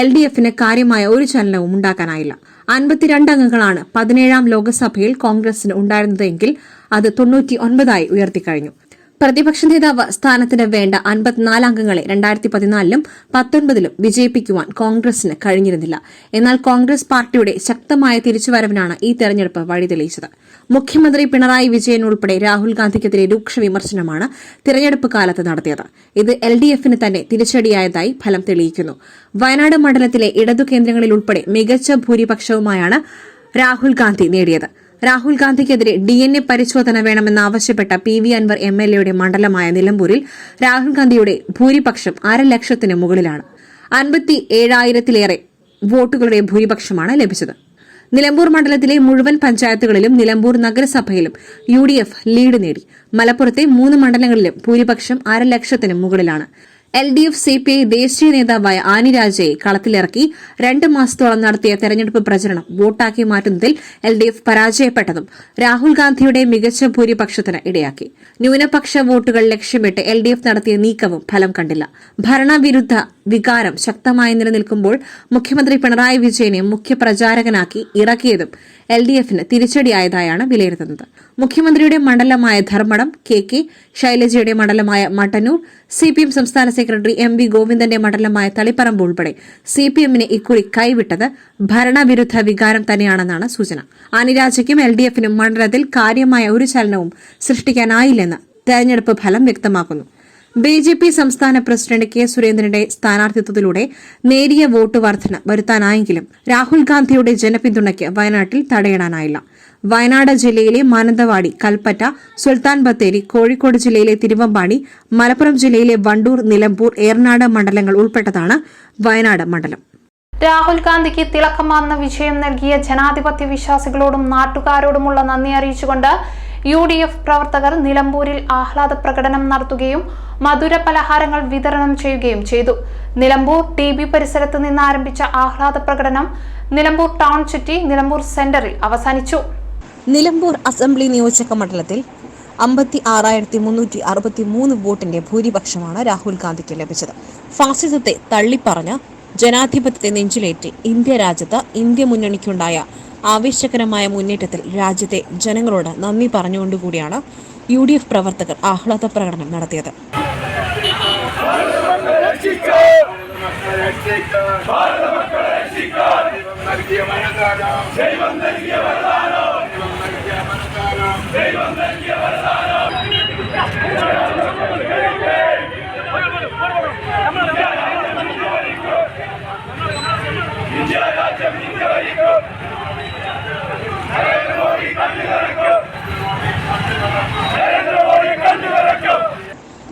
LDFന് കാര്യമായ ഒരു ചലനവും ഉണ്ടാക്കാനായില്ല. 52 അംഗങ്ങളാണ് 17ാം ലോക്സഭയിൽ കോൺഗ്രസിന് ഉണ്ടായിരുന്നതെങ്കിൽ അത് 99 ഉയർത്തിക്കഴിഞ്ഞു. പ്രതിപക്ഷ നേതാവ് സ്ഥാനത്തിന് വേണ്ട 54 അംഗങ്ങളെ 2014 19 വിജയിപ്പിക്കുവാൻ കോൺഗ്രസിന് കഴിഞ്ഞിരുന്നില്ല. എന്നാൽ കോൺഗ്രസ് പാർട്ടിയുടെ ശക്തമായ തിരിച്ചുവരവിനാണ് ഈ തെരഞ്ഞെടുപ്പ് വഴിതെളിയിച്ചത്. മുഖ്യമന്ത്രി പിണറായി വിജയൻ ഉൾപ്പെടെ രാഹുൽ ഗാന്ധിക്കെതിരെ രൂക്ഷ വിമർശനമാണ് തിരഞ്ഞെടുപ്പ് കാലത്ത് നടത്തിയത്. ഇത് LDFന് തന്നെ തിരിച്ചടിയായതായി ഫലം തെളിയിക്കുന്നു. വയനാട് മണ്ഡലത്തിലെ ഇടതു കേന്ദ്രങ്ങളിൽ ഉൾപ്പെടെ മികച്ച ഭൂരിപക്ഷവുമായാണ് രാഹുൽ ഗാന്ധി നേടിയത്. രാഹുൽ ഗാന്ധിക്കെതിരെ DNA പരിശോധന വേണമെന്നാവശ്യപ്പെട്ട PV അൻവർ MLAയുടെ മണ്ഡലമായ നിലമ്പൂരിൽ രാഹുൽ ഗാന്ധിയുടെ ഭൂരിപക്ഷം 1,00,000 മുകളിലാണ്. 57,000-ലേറെ വോട്ടുകളുടെ ഭൂരിപക്ഷമാണ് ലഭിച്ചത്. നിലമ്പൂർ മണ്ഡലത്തിലെ മുഴുവൻ പഞ്ചായത്തുകളിലും നിലമ്പൂർ നഗരസഭയിലും UDF ലീഡ് നേടി. മലപ്പുറത്തെ 3 മണ്ഡലങ്ങളിലും ഭൂരിപക്ഷം 1,00,000 മുകളിലാണ്. LDF CPI ദേശീയ നേതാവായ ആനി രാജയെ കളത്തിലിറക്കി 2 മാസത്തോളം നടത്തിയ തെരഞ്ഞെടുപ്പ് പ്രചരണം വോട്ടാക്കി മാറ്റുന്നതിൽ LDF പരാജയപ്പെട്ടതും രാഹുൽ ഗാന്ധിയുടെ മികച്ച ഭൂരിപക്ഷത്തിന് ഇടയാക്കി. ന്യൂനപക്ഷ വോട്ടുകൾ ലക്ഷ്യമിട്ട് LDF നടത്തിയ നീക്കവും ഫലം കണ്ടില്ല. ഭരണവിരുദ്ധ വികാരം ശക്തമായി നിലനിൽക്കുമ്പോൾ മുഖ്യമന്ത്രി പിണറായി വിജയനെ മുഖ്യപ്രചാരകനാക്കി ഇറക്കിയതും LDFന് തിരിച്ചടിയായതായാണ് വിലയിരുത്തുന്നത്. മുഖ്യമന്ത്രിയുടെ മണ്ഡലമായ ധർമ്മടം, KK ശൈലജയുടെ മണ്ഡലമായ മട്ടന്നൂർ, CPM സംസ്ഥാന സെക്രട്ടറി MV ഗോവിന്ദന്റെ മണ്ഡലമായ തളിപ്പറമ്പ് ഉൾപ്പെടെ CPMനെ ഇക്കുറി കൈവിട്ടത് ഭരണവിരുദ്ധ വികാരം തന്നെയാണെന്നാണ് സൂചന. ആനിരാജയ്ക്കും LDFനും മണ്ഡലത്തിൽ കാര്യമായ ഒരു ചലനവും സൃഷ്ടിക്കാനായില്ലെന്ന് തെരഞ്ഞെടുപ്പ് ഫലം വ്യക്തമാക്കുന്നു. BJP സംസ്ഥാന പ്രസിഡന്റ് K സുരേന്ദ്രന്റെ സ്ഥാനാർത്ഥിത്വത്തിലൂടെ നേരിയ വോട്ട് വർധന വരുത്താനായെങ്കിലും രാഹുൽ ഗാന്ധിയുടെ ജനപിന്തുണയ്ക്ക് വയനാട്ടിൽ തടയിടാനായില്ല. വയനാട് ജില്ലയിലെ മാനന്തവാടി, കൽപ്പറ്റ, സുൽത്താൻ ബത്തേരി, കോഴിക്കോട് ജില്ലയിലെ തിരുവമ്പാടി, മലപ്പുറം ജില്ലയിലെ വണ്ടൂർ, നിലമ്പൂർ, ഏറനാട് മണ്ഡലങ്ങൾ ഉൾപ്പെട്ടതാണ് വയനാട് മണ്ഡലം. രാഹുൽ ഗാന്ധിക്ക് തിളക്കമാർന്ന വിജയം നൽകിയ ജനാധിപത്യ വിശ്വാസികളോടും നാട്ടുകാരോടുമുള്ള നന്ദി അറിയിച്ചുകൊണ്ട് UDF പ്രവർത്തകർ നിലമ്പൂരിൽ ആഹ്ലാദ പ്രകടനം നടത്തുകയും മധുര പലഹാരങ്ങൾ വിതരണം ചെയ്യുകയും ചെയ്തു. നിലമ്പൂർ TB പരിസരത്ത് നിന്ന് ആരംഭിച്ച ആഹ്ലാദ പ്രകടനം നിലമ്പൂർ ടൗൺ ചുറ്റി നിലമ്പൂർ സെന്ററിൽ അവസാനിച്ചു. നിലമ്പൂർ അസംബ്ലി നിയോജക മണ്ഡലത്തിൽ 56,363 വോട്ടിന്റെ ഭൂരിപക്ഷമാണ് രാഹുൽ ഗാന്ധിക്ക് ലഭിച്ചത്. ഫാസിസത്തെ തള്ളിപ്പറഞ്ഞ ജനാധിപത്യത്തെ നെഞ്ചിലേറ്റി ഇന്ത്യ രാജ്യത്ത് ഇന്ത്യ മുന്നണിക്കുണ്ടായ ആവേശകരമായ മുന്നേറ്റത്തിൽ രാജ്യത്തെ ജനങ്ങളോട് നന്ദി പറഞ്ഞുകൊണ്ടുകൂടിയാണ് UDF പ്രവർത്തകർ ആഹ്ലാദ പ്രകടനം നടത്തിയത്.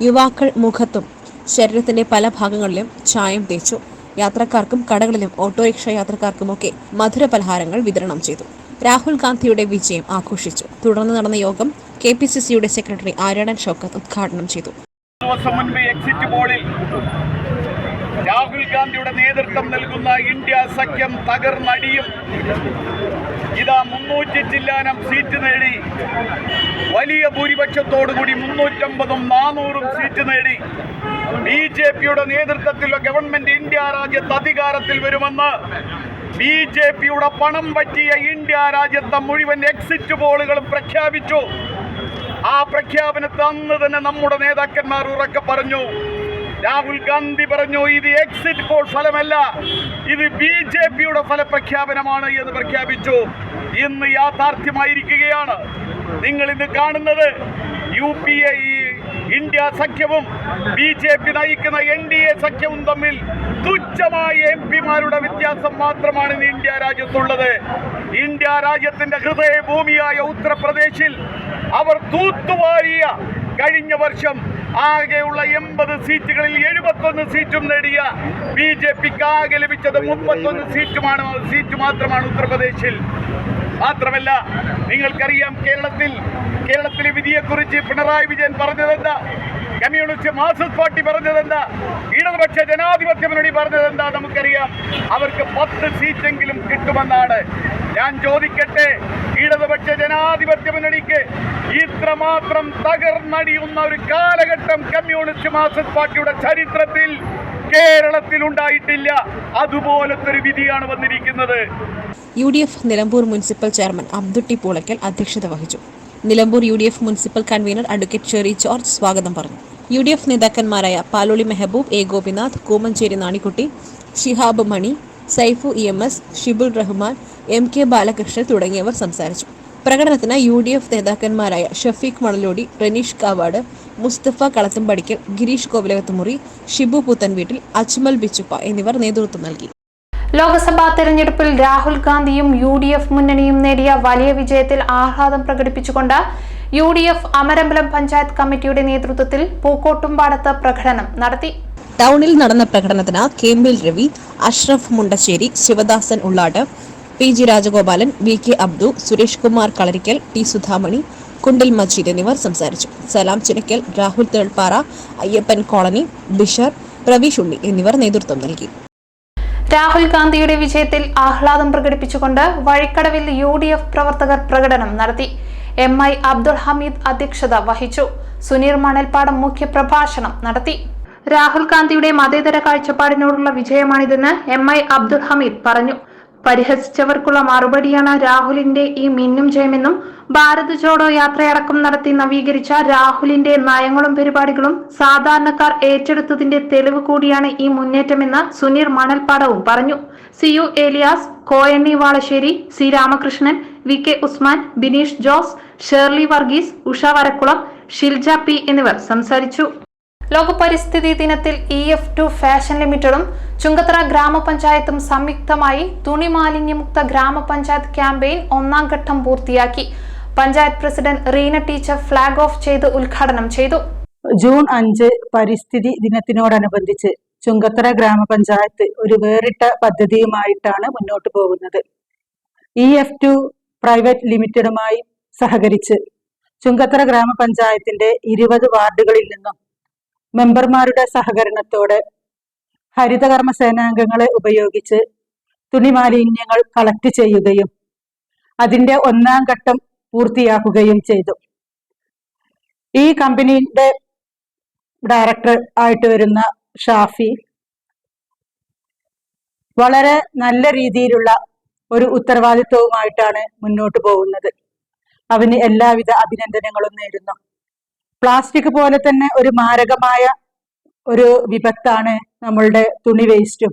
യുവാക്കൾ മുഖത്തും ശരീരത്തിന്റെ പല ഭാഗങ്ങളിലും ചായം തേച്ചു. യാത്രക്കാർക്കും കടകളിലും ഓട്ടോറിക്ഷ യാത്രക്കാർക്കുമൊക്കെ മധുര പലഹാരങ്ങൾ വിതരണം ചെയ്തു. രാഹുൽ ഗാന്ധിയുടെ വിജയം ആഘോഷിച്ചു. തുടർന്ന് നടന്ന യോഗം KPCCയുടെ സെക്രട്ടറി ആര്യാടൻ ഷൗക്കത്ത് ഉദ്ഘാടനം ചെയ്തു. എക്സിറ്റ് പോളിൽ രാഹുൽ ഗാന്ധിയുടെ നേതൃത്വം നൽകുന്ന ഇന്ത്യ സഖ്യം തകർന്നടിയും. ഇതാ 300 ചില്ലാനം സീറ്റ് നേടി വലിയ ഭൂരിപക്ഷത്തോടുകൂടി 350ഉം 400ഉം സീറ്റ് നേടി BJPയുടെ നേതൃത്വത്തിലുള്ള ഗവൺമെന്റ് ഇന്ത്യ രാജ്യത്ത് അധികാരത്തിൽ വരുമെന്ന് BJPയുടെ പണം പറ്റിയ ഇന്ത്യ രാജ്യത്തെ മുഴുവൻ എക്സിറ്റ് പോളുകളും പ്രഖ്യാപിച്ചു. ആ പ്രഖ്യാപനത്തെ അന്ന് തന്നെ നമ്മുടെ നേതാക്കന്മാർ ഉറക്കെ പറഞ്ഞു. രാഹുൽ ഗാന്ധി പറഞ്ഞു, ഇത് എക്സിറ്റ് പോൾ ഫലമല്ല, ഇത് BJPയുടെ ഫലപ്രഖ്യാപനമാണ് എന്ന് പ്രഖ്യാപിച്ചു. ഇന്ന് യാഥാർത്ഥ്യമായിരിക്കുകയാണ്. നിങ്ങൾ ഇന്ന് കാണുന്നത് UPA ഇന്ത്യ സഖ്യവും BJP നയിക്കുന്ന NDA സഖ്യവും തമ്മിൽ തുച്ഛമായ MP-മാരുടെ വ്യത്യാസം മാത്രമാണ് ഇന്ന് ഇന്ത്യ രാജ്യത്തുള്ളത്. ഇന്ത്യ രാജ്യത്തിന്റെ ഹൃദയഭൂമിയായ ഉത്തർപ്രദേശിൽ അവർ തൂത്തുവാരിയ കഴിഞ്ഞ വർഷം ആകെയുള്ള 80 സീറ്റുകളിൽ 71 സീറ്റും നേടിയ BJPക്ക് ആകെ ലഭിച്ചത് 31 സീറ്റ് മാത്രമാണ് ഉത്തർപ്രദേശിൽ. മാത്രമല്ല, നിങ്ങൾക്കറിയാം കേരളത്തിലെ വിധിയെക്കുറിച്ച് പിണറായി വിജയൻ പറഞ്ഞതെന്താ, കമ്മ്യൂണിസ്റ്റ് മാർക്സിസ്റ്റ് പാർട്ടി പറഞ്ഞതെന്താ, ഇടതുപക്ഷ ജനാധിപത്യ മുന്നണി പറഞ്ഞതെന്താ നമുക്കറിയാം. അവർക്ക് 10 സീറ്റെങ്കിലും കിട്ടുമെന്നാണ്. ഞാൻ ചോദിക്കട്ടെ, ഇടതുപക്ഷ ജനാധിപത്യ മുന്നണിക്ക് ഇത്രമാത്രം തകർന്നടിയുന്ന ഒരു കാലഘട്ടം കമ്മ്യൂണിസ്റ്റ് മാർക്സിസ്റ്റ് പാർട്ടിയുടെ ചരിത്രത്തിൽ കേരളത്തിൽ ഉണ്ടായിട്ടില്ല. അതുപോലത്തെ ഒരു വിധിയാണ് വന്നിരിക്കുന്നത്. UDF Nilambur municipal chairman Abdutty Poolakkal അധ്യക്ഷത വഹിച്ചു. Nilambur UDF municipal convener advocate Sherry George സ്വാഗതം പറഞ്ഞു. UDF നേതാക്കന്മാരായ Paloli Mehboob, A Gopinath, Koomancheri Nanikutty, Shihab money, Saifu EMS, ഷിബുൽ Rahman, MK Balakrishnan തുടങ്ങിയവർ സംസാരിച്ചു. പ്രകടനത്തിന് UDF നേതാക്കന്മാരായ ഷഫീഖ് മണലോടി, റനീഷ് കാവാട്, മുസ്തഫ കളത്തുംപടിക്കൽ, ഗിരീഷ് കോവിലകത്തുമുറി, ഷിബു പുത്തൻവീട്ടിൽ, അജ്മൽ ബിച്ചുപ്പ എന്നിവർ നേതൃത്വം നൽകി. ലോക്സഭാ തെരഞ്ഞെടുപ്പിൽ രാഹുൽ ഗാന്ധിയും UDF മുന്നണിയും നേടിയ വലിയ വിജയത്തിൽ ആഹ്ലാദം പ്രകടിപ്പിച്ചുകൊണ്ട് UDF അമരമ്പലം പഞ്ചായത്ത് കമ്മിറ്റിയുടെ നേതൃത്വത്തിൽ പൂക്കോട്ടുംപാടത്ത് പ്രകടനം നടത്തി. ടൗണിൽ നടന്ന പ്രകടനത്തിന് കേമ്പിൽ രവി, അഷ്റഫ് മുണ്ടശ്ശേരി, ശിവദാസൻ ഉള്ളാട്ട്, PG രാജഗോപാലൻ, VK അബ്ദു, സുരേഷ് കുമാർ കളരിക്കൽ, T സുധാമണി, കുണ്ടിൽ മജീദ് എന്നിവർ സംസാരിച്ചു. സലാം ചിനക്കൽ, രാഹുൽ തേൾപ്പാറ, അയ്യപ്പൻ കോളനി, ബിഷർ, പ്രവീഷ് ഉണ്ണി എന്നിവർ നേതൃത്വം നൽകി. രാഹുൽ ഗാന്ധിയുടെ വിജയത്തിൽ ആഹ്ലാദം പ്രകടിപ്പിച്ചുകൊണ്ട് വഴിക്കടവിൽ UDF പ്രവർത്തകർ പ്രകടനം നടത്തി. MI അബ്ദുൾ ഹമീദ് അധ്യക്ഷത വഹിച്ചു. സുനീർ മണൽപ്പാടം മുഖ്യപ്രഭാഷണം നടത്തി. രാഹുൽ ഗാന്ധിയുടെ മതേതര കാഴ്ചപ്പാടിനോടുള്ള വിജയമാണിതെന്ന് MI അബ്ദുൾ ഹമീദ് പറഞ്ഞു. പരിഹസിച്ചവർക്കുള്ള മറുപടിയാണ് രാഹുലിന്റെ ഈ മിന്നും ജയമെന്നും ഭാരത് ജോഡോ യാത്രയടക്കം നടത്തി നവീകരിച്ച രാഹുലിന്റെ നയങ്ങളും പരിപാടികളും സാധാരണക്കാർ ഏറ്റെടുത്തതിന്റെ തെളിവ് കൂടിയാണ് ഈ മുന്നേറ്റമെന്ന് സുനീർ മണൽപ്പാടവും പറഞ്ഞു. CU Elias, Koyanni Valassery, C Ramakrishnan, VK Usman, Bineesh Jose, Shirley Varghese, Usha Varakkulam, Shilja P എന്നിവർ സംസാരിച്ചു. ലോക പരിസ്ഥിതി ദിനത്തിൽ EF2 ഫാഷൻ ലിമിറ്റഡും ചുങ്കത്തറ ഗ്രാമപഞ്ചായത്തും സംയുക്തമായി തുണി മാലിന്യമുക്ത ഗ്രാമപഞ്ചായത്ത് ക്യാമ്പയിൻ 1ാം ഘട്ടം പൂർത്തിയാക്കി. Panchayat president Reena teacher flag off ചെയ്ത് ഉദ്ഘാടനം ചെയ്തു. ജൂൺ 5 പരിസ്ഥിതി ദിനത്തിനോടനുബന്ധിച്ച് ചുങ്കത്തറ ഗ്രാമപഞ്ചായത്ത് ഒരു വേറിട്ട പദ്ധതിയുമായിട്ടാണ് മുന്നോട്ട് പോകുന്നത്. EF2 പ്രൈവറ്റ് ലിമിറ്റഡുമായി സഹകരിച്ച് ചുങ്കത്തറ ഗ്രാമപഞ്ചായത്തിന്റെ 20 വാർഡുകളിൽ നിന്നും മെമ്പർമാരുടെ സഹകരണത്തോടെ ഹരിതകർമ്മ സേനാംഗങ്ങളെ ഉപയോഗിച്ച് തുണി മാലിന്യങ്ങൾ കളക്ട് ചെയ്യുകയും അതിന്റെ 1ാം ഘട്ടം പൂർത്തിയാക്കുകയും ചെയ്തു. ഈ കമ്പനിയുടെ ഡയറക്ടർ ആയിട്ട് വരുന്ന ഷാഫി വളരെ നല്ല രീതിയിലുള്ള ഒരു ഉത്തരവാദിത്വവുമായിട്ടാണ് മുന്നോട്ട് പോകുന്നത്. അവന് എല്ലാവിധ അഭിനന്ദനങ്ങളും നേരുന്നു. പ്ലാസ്റ്റിക് പോലെ തന്നെ ഒരു മാരകമായ ഒരു വിപത്താണ് നമ്മളുടെ തുണി വേസ്റ്റും.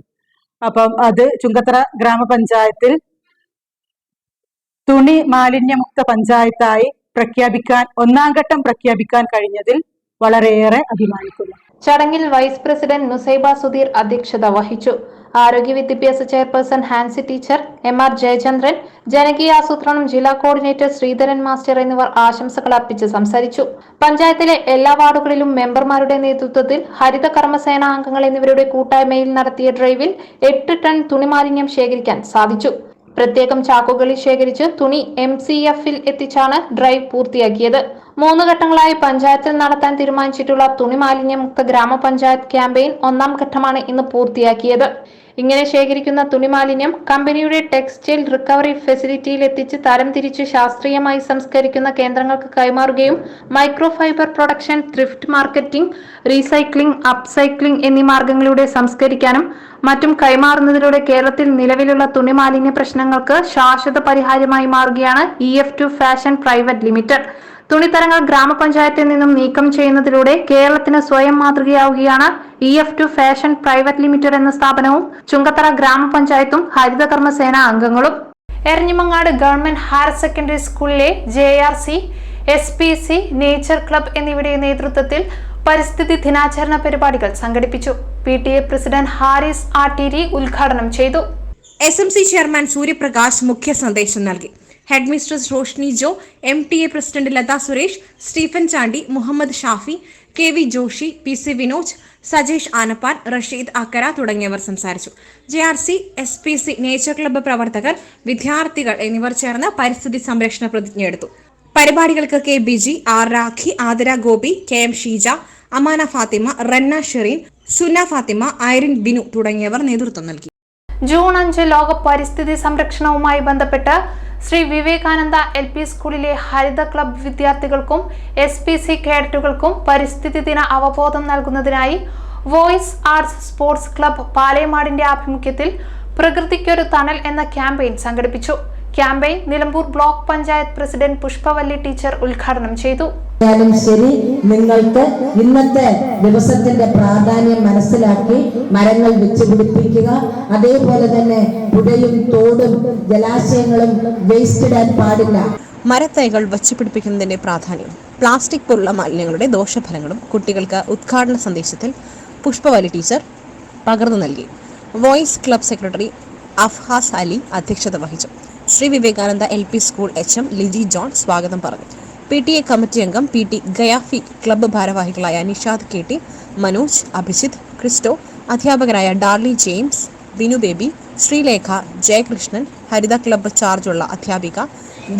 അപ്പം അത് ചുങ്കത്തറ ഗ്രാമപഞ്ചായത്തിൽ തുണി മാലിന്യമുക്ത പഞ്ചായത്തായി പ്രഖ്യാപിക്കാൻ 1ാം ഘട്ടം പ്രഖ്യാപിക്കാൻ കഴിഞ്ഞതിൽ വളരെയേറെ അഭിമാനിക്കുന്നു. ചടങ്ങിൽ വൈസ് പ്രസിഡന്റ് നുസൈബ സുധീർ അധ്യക്ഷത വഹിച്ചു. ആരോഗ്യ വിദ്യാഭ്യാസ ചെയർപേഴ്സൺ ഹാൻസി ടീച്ചർ, MR ജയചന്ദ്രൻ, ജനകീയാസൂത്രണം ജില്ലാ കോർഡിനേറ്റർ ശ്രീധരൻ മാസ്റ്റർ എന്നിവർ ആശംസകൾ അർപ്പിച്ച് സംസാരിച്ചു. പഞ്ചായത്തിലെ എല്ലാ വാർഡുകളിലും മെമ്പർമാരുടെ നേതൃത്വത്തിൽ ഹരിത കർമ്മസേന അംഗങ്ങൾ എന്നിവരുടെ കൂട്ടായ്മയിൽ നടത്തിയ ഡ്രൈവിൽ 8 ടൺ തുണിമാലിന്യം ശേഖരിക്കാൻ സാധിച്ചു. പ്രത്യേകം ചാക്കുകളിൽ ശേഖരിച്ച് തുണി MCF-ൽ എത്തിച്ചാണ് ഡ്രൈവ് പൂർത്തിയാക്കിയത്. 3 ഘട്ടങ്ങളായി പഞ്ചായത്തിൽ നടത്താൻ തീരുമാനിച്ചിട്ടുള്ള തുണി മാലിന്യമുക്ത ഗ്രാമപഞ്ചായത്ത് ക്യാമ്പയിൻ 1ാം ഘട്ടമാണ് ഇന്ന് പൂർത്തിയാക്കിയത്. ഇങ്ങനെ ശേഖരിക്കുന്ന തുണിമാലിന്യം കമ്പനിയുടെ ടെക്സ്റ്റൈൽ റിക്കവറി ഫെസിലിറ്റിയിൽ എത്തിച്ച് തരംതിരിച്ച് ശാസ്ത്രീയമായി സംസ്കരിക്കുന്ന കേന്ദ്രങ്ങൾക്ക് കൈമാറുകയും micro fibre production, thrift marketing, recycling, upcycling എന്നീ മാർഗങ്ങളിലൂടെ സംസ്കരിക്കാനും മറ്റും കൈമാറുന്നതിലൂടെ കേരളത്തിൽ നിലവിലുള്ള തുണിമാലിന്യ പ്രശ്നങ്ങൾക്ക് ശാശ്വത പരിഹാരമായി മാറുകയാണ് EF2 ഫാഷൻ പ്രൈവറ്റ് ലിമിറ്റഡ്. തുണിത്തരങ്ങൾ ഗ്രാമപഞ്ചായത്തിൽ നിന്നും നീക്കം ചെയ്യുന്നതിലൂടെ കേരളത്തിന് സ്വയം മാതൃകയാവുകയാണ് EF2 ഫാഷൻ പ്രൈവറ്റ് ലിമിറ്റഡ് എന്ന സ്ഥാപനവും ചുങ്കത്തറ ഗ്രാമപഞ്ചായത്തും ഹരിതകർമ്മ സേന അംഗങ്ങളും. എരഞ്ഞിമങ്ങാട് ഗവൺമെന്റ് ഹയർ സെക്കൻഡറി സ്കൂളിലെ JRC, SPC, നേച്ചർ ക്ലബ് എന്നിവയുടെ നേതൃത്വത്തിൽ പരിസ്ഥിതി ദിനാചരണ പരിപാടികൾ സംഘടിപ്പിച്ചു. PTA പ്രസിഡന്റ് ഹാരിസ് ആട്ടീരി ഉദ്ഘാടനം ചെയ്തു. SMC ചെയർമാൻ സൂര്യപ്രകാശ് മുഖ്യ സന്ദേശം നൽകി. Headmistress Roshni Jo, MTA president Latha Suresh, Stephen Chandy, Muhammad Shafi, KV Joshi, PC Vinoj, Sajesh Anappan, Rasheed Akkara തുടങ്ങിയവർ സംസാരിച്ചു. JRC, SPC, നേച്ചർ ക്ലബ്ബ് പ്രവർത്തകർ, വിദ്യാർത്ഥികൾ എന്നിവർ ചേർന്ന് പരിസ്ഥിതി സംരക്ഷണ പ്രതിജ്ഞയെടുത്തു. പരിപാടികൾക്ക് KBG, R Rakhi, Athira Gopi, KM Sheeja, Amana Fathima, റന്ന Shereen, സുന്ന ഫാത്തിമ, ഐറിൻ ബിനു തുടങ്ങിയവർ നേതൃത്വം നൽകി. ജൂൺ 5 ലോക പരിസ്ഥിതി സംരക്ഷണവുമായി ബന്ധപ്പെട്ട് ശ്രീ വിവേകാനന്ദ LP സ്കൂളിലെ ഹരിത ക്ലബ് വിദ്യാർത്ഥികൾക്കും SPC കേഡറ്റുകൾക്കും പരിസ്ഥിതി ദിന അവബോധം നൽകുന്നതിനായി വോയിസ് ആർട്സ് സ്പോർട്സ് ക്ലബ് പാലേമാടിന്റെ ആഭിമുഖ്യത്തിൽ പ്രകൃതിക്കൊരു തണൽ എന്ന ക്യാമ്പയിൻ സംഘടിപ്പിച്ചു. Campaign Nilambur block panchayat president Pushpavalli teacher ഉദ്ഘാടനം ചെയ്തു. ശരി, നിങ്ങൾക്ക് ഇന്നത്തെ ദിവസത്തിന്റെ പ്രാധാന്യം മനസ്സിലാക്കി മരങ്ങൾ വെച്ചുപിടിപ്പിക്കുക. അതേപോലെ തന്നെ പുഴയും തോടും ജലാശയങ്ങളും വേസ്റ്റ് ഇടാൻ പാടില്ല. മരത്തൈകൾ വച്ചുപിടിപ്പിക്കുന്നതിന്റെ പ്രാധാന്യം, പ്ലാസ്റ്റിക് പോലുള്ള മാലിന്യങ്ങളുടെ ദോഷഫലങ്ങളും കുട്ടികൾക്ക് ഉദ്ഘാടന സന്ദേശത്തിൽ പുഷ്പവല്ലി ടീച്ചർ പകർന്നു നൽകി. വോയിസ് ക്ലബ് സെക്രട്ടറി അഫ്ഹാസ് അലി അധ്യക്ഷത വഹിച്ചു. Shri Vivekananda LP school HM Liji John സ്വാഗതം പറഞ്ഞു. PTA കമ്മിറ്റി അംഗം PT ഗയാഫി, ക്ലബ്ബ് ഭാരവാഹികളായ നിഷാദ് KT, മനോജ്, അഭിജിത്ത്, ക്രിസ്റ്റോ, അധ്യാപകരായ ഡാർലി ജെയിംസ്, ബിനു ബേബി, ശ്രീലേഖ, ജയകൃഷ്ണൻ, ഹരിത ക്ലബ്ബ് ചാർജുള്ള അധ്യാപിക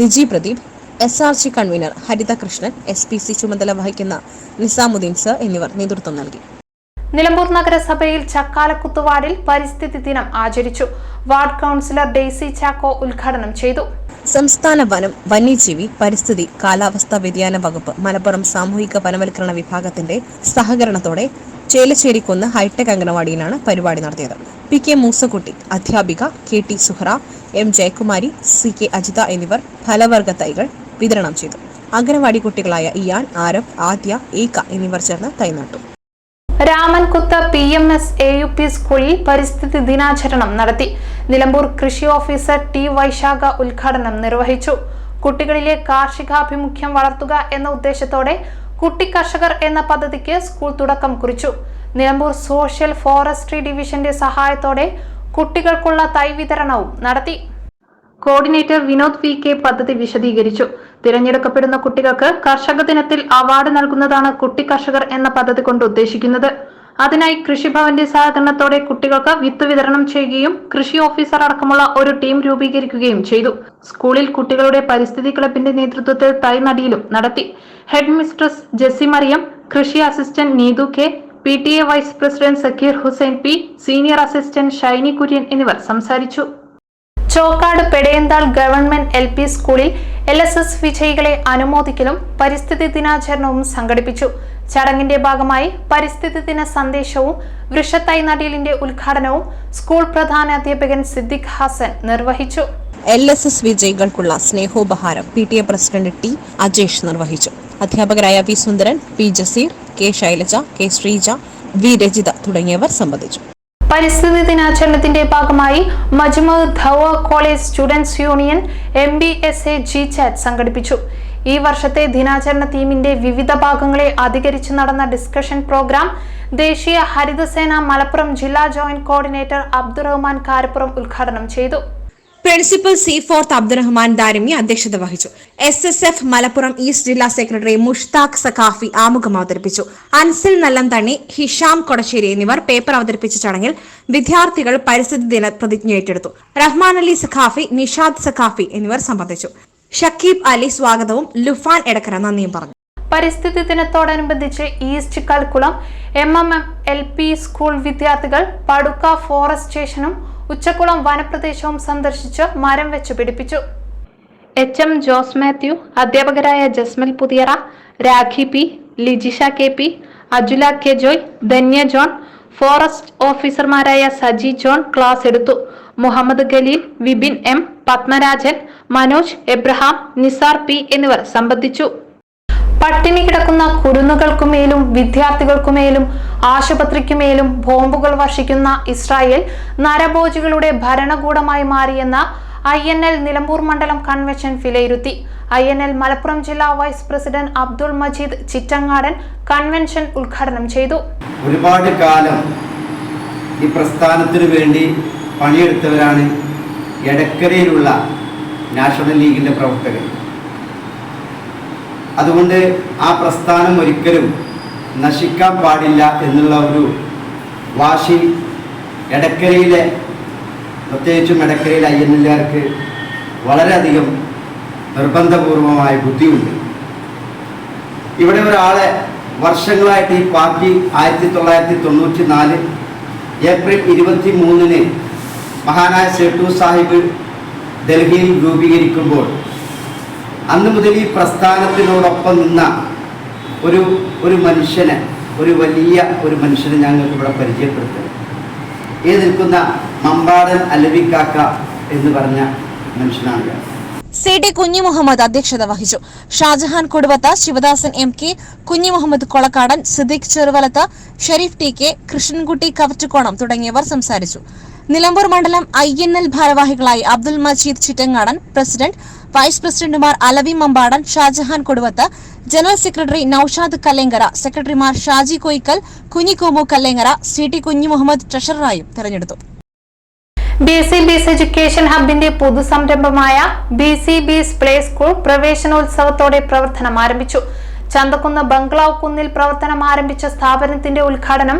ദിജി പ്രദീപ്, SRG കൺവീനർ ഹരിത കൃഷ്ണൻ, SPC ചുമതല വഹിക്കുന്ന നിസാമുദ്ദീൻ സർ എന്നിവർ നേതൃത്വം നൽകി. നിലമ്പൂർ നഗരസഭയിൽ ചക്കാലക്കുത്ത് വാർഡിൽ പരിസ്ഥിതി ദിനം ആചരിച്ചു. വാർഡ് കൗൺസിലർ ഡെയ്സി ചാക്കോ ഉദ്ഘാടനം ചെയ്തു. സംസ്ഥാന വനം, വന്യജീവി, പരിസ്ഥിതി, കാലാവസ്ഥാ വ്യതിയാന വകുപ്പ്, മലപ്പുറം സാമൂഹിക വനവൽക്കരണ വിഭാഗത്തിന്റെ സഹകരണത്തോടെ ചേലച്ചേരിക്കുന്ന് ഹൈടെക് അംഗനവാടിയിലാണ് പരിപാടി നടത്തിയത്. PK മൂസക്കുട്ടി, അധ്യാപിക KT Suhra, M Jayakumari, CK Ajitha എന്നിവർ ഫലവർഗ തൈകൾ വിതരണം ചെയ്തു. അംഗനവാടി കുട്ടികളായ ഇയാൻ, ആരഫ്, ആദ്യ, ഏക എന്നിവർ ചേർന്ന് തൈ നട്ടു. രാമൻകുത്ത് PMS AUP സ്കൂളിൽ പരിസ്ഥിതി ദിനാചരണം നടത്തി. നിലമ്പൂർ കൃഷി ഓഫീസർ T വൈശാഖ ഉദ്ഘാടനം നിർവഹിച്ചു. കുട്ടികളിലെ കാർഷികാഭിമുഖ്യം വളർത്തുക എന്ന ഉദ്ദേശത്തോടെ കുട്ടി കർഷകർ എന്ന പദ്ധതിക്ക് സ്കൂൾ തുടക്കം കുറിച്ചു. നിലമ്പൂർ സോഷ്യൽ ഫോറസ്ട്രി ഡിവിഷന്റെ സഹായത്തോടെ കുട്ടികൾക്കുള്ള തൈ വിതരണവും നടത്തി. കോർഡിനേറ്റർ വിനോദ് VK പദ്ധതി വിശദീകരിച്ചു. തിരഞ്ഞെടുക്കപ്പെടുന്ന കുട്ടികൾക്ക് കർഷക ദിനത്തിൽ അവാർഡ് നൽകുന്നതാണ് കുട്ടി കർഷകർ എന്ന പദ്ധതി കൊണ്ട് ഉദ്ദേശിക്കുന്നത്. അതിനായി കൃഷിഭവന്റെ സഹകരണത്തോടെ കുട്ടികൾക്ക് വിത്ത് വിതരണം ചെയ്യുകയും കൃഷി ഓഫീസർ അടക്കമുള്ള ഒരു ടീം രൂപീകരിക്കുകയും ചെയ്തു. സ്കൂളിൽ കുട്ടികളുടെ പരിസ്ഥിതി ക്ലബിന്റെ നേതൃത്വത്തിൽ തൈ നടീലും നടത്തി. ഹെഡ് മിസ്ട്രസ് ജെസ്സി മറിയം, കൃഷി assistant Neethu K, PTA vice president Zakir Hussain P, senior assistant Shiny Kurian എന്നിവർ സംസാരിച്ചു. ചോക്കാട് പെടയന്താൾ ഗവൺമെന്റ് LP സ്കൂളിൽ LSS വിജയികളെ അനുമോദിക്കലും പരിസ്ഥിതി ദിനാചരണവും സംഘടിപ്പിച്ചു. ചടങ്ങിന്റെ ഭാഗമായി പരിസ്ഥിതി ദിന സന്ദേശവും വൃക്ഷത്തൈ നടീലിന്റെ ഉദ്ഘാടനവും സ്കൂൾ പ്രധാന അധ്യാപകൻ സിദ്ദിഖ് ഹസൻ നിർവഹിച്ചു. LSS വിജയികൾക്കുള്ള സ്നേഹോപഹാരം PTA president T Ajesh നിർവഹിച്ചു. അധ്യാപകരായ V സുന്ദരൻ, P Jaseer, K Shailaja, K Sreeja, V Rajitha തുടങ്ങിയവർ സംബന്ധിച്ചു. പരിസ്ഥിതി ദിനാചരണത്തിന്റെ ഭാഗമായി Majmu Dhava college students union MBSA GChat സംഘടിപ്പിച്ചു. ഈ വർഷത്തെ ദിനാചരണ തീമിന്റെ വിവിധ ഭാഗങ്ങളെ അധികരിച്ച് നടന്ന ഡിസ്കഷൻ പ്രോഗ്രാം ദേശീയ ഹരിതസേന മലപ്പുറം ജില്ലാ ജോയിന്റ് കോർഡിനേറ്റർ അബ്ദുറഹ്മാൻ കാരപ്പുറം ഉദ്ഘാടനം ചെയ്തു. പ്രിൻസിപ്പൽ C4 അബ്ദുറഹ്മാൻ ദാരിമി അധ്യക്ഷത വഹിച്ചു. SSF മലപ്പുറം ഈസ്റ്റ് ജില്ലാ സെക്രട്ടറി മുഷ്താഖ് സഖാഫി ആമുഖം അവതരിപ്പിച്ചു. അൻസിൽ നല്ലംതണ്ണി, ഹിഷാം കൊടശ്ശേരി എന്നിവർ പേപ്പർ അവതരിപ്പിച്ച ചടങ്ങിൽ വിദ്യാർത്ഥികൾ പരിസ്ഥിതി ദിന പ്രതിജ്ഞ ഏറ്റെടുത്തു. റഹ്മാൻ അലി സഖാഫി, നിഷാദ് സഖാഫി എന്നിവർ സംബന്ധിച്ചു. ഷക്കീബ് അലി സ്വാഗതവും ലുഫാൻ എടക്കര നന്ദിയും പറഞ്ഞു. പരിസ്ഥിതി ദിനത്തോടനുബന്ധിച്ച് east Kalkulam MMM LP school വിദ്യാർത്ഥികൾ പടുക്ക ഫോറസ്റ്റ് സ്റ്റേഷനും ഉച്ചക്കുളം വനപ്രദേശവും സന്ദർശിച്ച് മരം വെച്ച് പിടിപ്പിച്ചു. HM ജോസ് മാത്യു, അധ്യാപകരായ Jasmal Puthiyara, Rakhi P, Lijisha KP, Ajula K Joy, Dhanya John, forest ഓഫീസർമാരായ സജി ജോൺ ക്ലാസ് എടുത്തു. Muhammad Khaleel, Vipin M, Padmarajan, Manoj, Abraham, Nisar P എന്നിവർ സംബന്ധിച്ചു. പട്ടിണി കിടക്കുന്ന കുരുന്നുകൾക്കുമേലും വിദ്യാർത്ഥികൾക്കുമേലും ആശുപത്രിക്കുമേലും ബോംബുകൾ വർഷിക്കുന്ന ഇസ്രായേൽ നരഭോജികളുടെ ഭരണകൂടമായി മാറിയെന്ന INL നിലമ്പൂർ മണ്ഡലം കൺവെൻഷൻ വിലയിരുത്തി. INL മലപ്പുറം ജില്ലാ vice president Abdul Majeed Chittangadan convention ഉദ്ഘാടനം ചെയ്തു. ഒരുപാട് കാലം ഈ പ്രസ്ഥാനത്തിനു വേണ്ടി പണിയെടുത്തവരാണ് എടക്കരയിലുള്ള നാഷണൽ ലീഗിൻ്റെ പ്രവർത്തകർ. അതുകൊണ്ട് ആ പ്രസ്ഥാനം ഒരിക്കലും നശിക്കാൻ പാടില്ല എന്നുള്ള ഒരു വാശി എടക്കരയിലെ, പ്രത്യേകിച്ചും എടക്കരയിലെ INLകാർക്ക് വളരെയധികം നിർബന്ധപൂർവമായ ബുദ്ധിയുണ്ട്. ഇവിടെ ഒരാളെ വർഷങ്ങളായിട്ട് ഈ പാർട്ടി 1994 ഏപ്രിൽ 23 മഹാനായ സേട്ടു സാഹിബ് ഡൽഹിയിൽ രൂപീകരിക്കുമ്പോൾ അന്ന് മുതൽ ഈ പ്രസ്ഥാനത്തിനോടൊപ്പം നിന്ന ഒരു മനുഷ്യനെ, ഒരു വലിയ ഒരു മനുഷ്യനെ ഞങ്ങൾക്ക് ഇവിടെ പരിചയപ്പെടുത്തുക. ഈ നിൽക്കുന്ന മമ്പാടൻ അലവിക്കാക്ക എന്ന് പറഞ്ഞ മനുഷ്യനാണ്. CD കുഞ്ഞിമുഹമ്മദ് അധ്യക്ഷത വഹിച്ചു. ഷാജഹാൻ കൊടുവത്ത, ശിവദാസൻ MK, കുഞ്ഞിമുഹമ്മദ് കൊളക്കാടൻ, സിദ്ദിഖ് ചെറുവലത്ത്, ഷെരീഫ് TK, കൃഷ്ണൻകുട്ടി കവറ്റുകോണം തുടങ്ങിയവർ സംസാരിച്ചു. നിലമ്പൂർ മണ്ഡലം INL ഭാരവാഹികളായി അബ്ദുൾ മജീദ് ചിറ്റങ്ങാടൻ, പ്രസിഡന്റ്, വൈസ് പ്രസിഡന്റുമാർ അലവി മമ്പാടൻ, ഷാജഹാൻ കൊടുവത്ത്, ജനറൽ സെക്രട്ടറി നൌഷാദ് കല്ലേങ്കര, സെക്രട്ടറിമാർ ഷാജി കോയിക്കൽ, കുഞ്ഞിക്കോമു കല്ലേങ്കര, CT കുഞ്ഞിമുഹമ്മദ് ട്രഷററായും തെരഞ്ഞെടുത്തു. BCB's എഡ്യൂക്കേഷൻ ഹബിന്റെ പുതുസംരംഭമായ BCB's പ്ലേ സ്കൂൾ പ്രവേശനോത്സവത്തോടെ പ്രവർത്തനം ആരംഭിച്ചു. ചന്തക്കുന്ന് ബംഗ്ലാവ് കുന്നിൽ പ്രവർത്തനം ആരംഭിച്ച സ്ഥാപനത്തിന്റെ ഉദ്ഘാടനം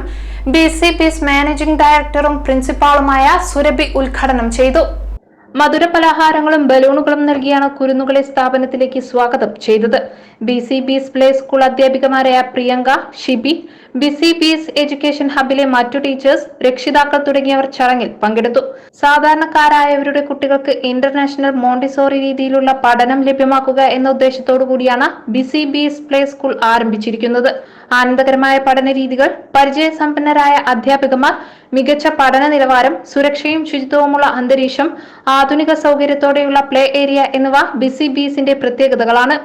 BCB's മാനേജിംഗ് ഡയറക്ടറും പ്രിൻസിപ്പാളുമായ സുരഭി ഉദ്ഘാടനം ചെയ്തു. മധുരപലഹാരങ്ങളും ബലൂണുകളും നൽകിയാണ് കുരുന്നുകളെ സ്ഥാപനത്തിലേക്ക് സ്വാഗതം ചെയ്തത്. BCB's പ്ലേ സ്കൂൾ അധ്യാപികമാരായ Priyanka, Shibi, BC B's education ഹബിലെ മറ്റു ടീച്ചേഴ്സ്, രക്ഷിതാക്കൾ തുടങ്ങിയവർ ചടങ്ങിൽ പങ്കെടുത്തു. സാധാരണക്കാരായവരുടെ കുട്ടികൾക്ക് ഇന്റർനാഷണൽ മോണ്ടിസോറി രീതിയിലുള്ള പഠനം ലഭ്യമാക്കുക എന്ന ഉദ്ദേശത്തോടു കൂടിയാണ് ബിസി ബീസ് പ്ലേ സ്കൂൾ ആരംഭിച്ചിരിക്കുന്നത്. ആനന്ദകരമായ പഠന രീതികൾ, പരിചയസമ്പന്നരായ അധ്യാപികമാർ, മികച്ച പഠന നിലവാരം, സുരക്ഷയും ശുചിത്വവുമുള്ള അന്തരീക്ഷം, ആധുനിക സൗകര്യത്തോടെയുള്ള പ്ലേ ഏരിയ എന്നിവ ബിസി ബീസിന്റെ പ്രത്യേകതകളാണ്.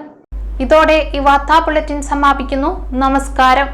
ഇതോടെ ഈ വാർത്താ ബുള്ളറ്റിൻ സമാപിക്കുന്നു. നമസ്കാരം.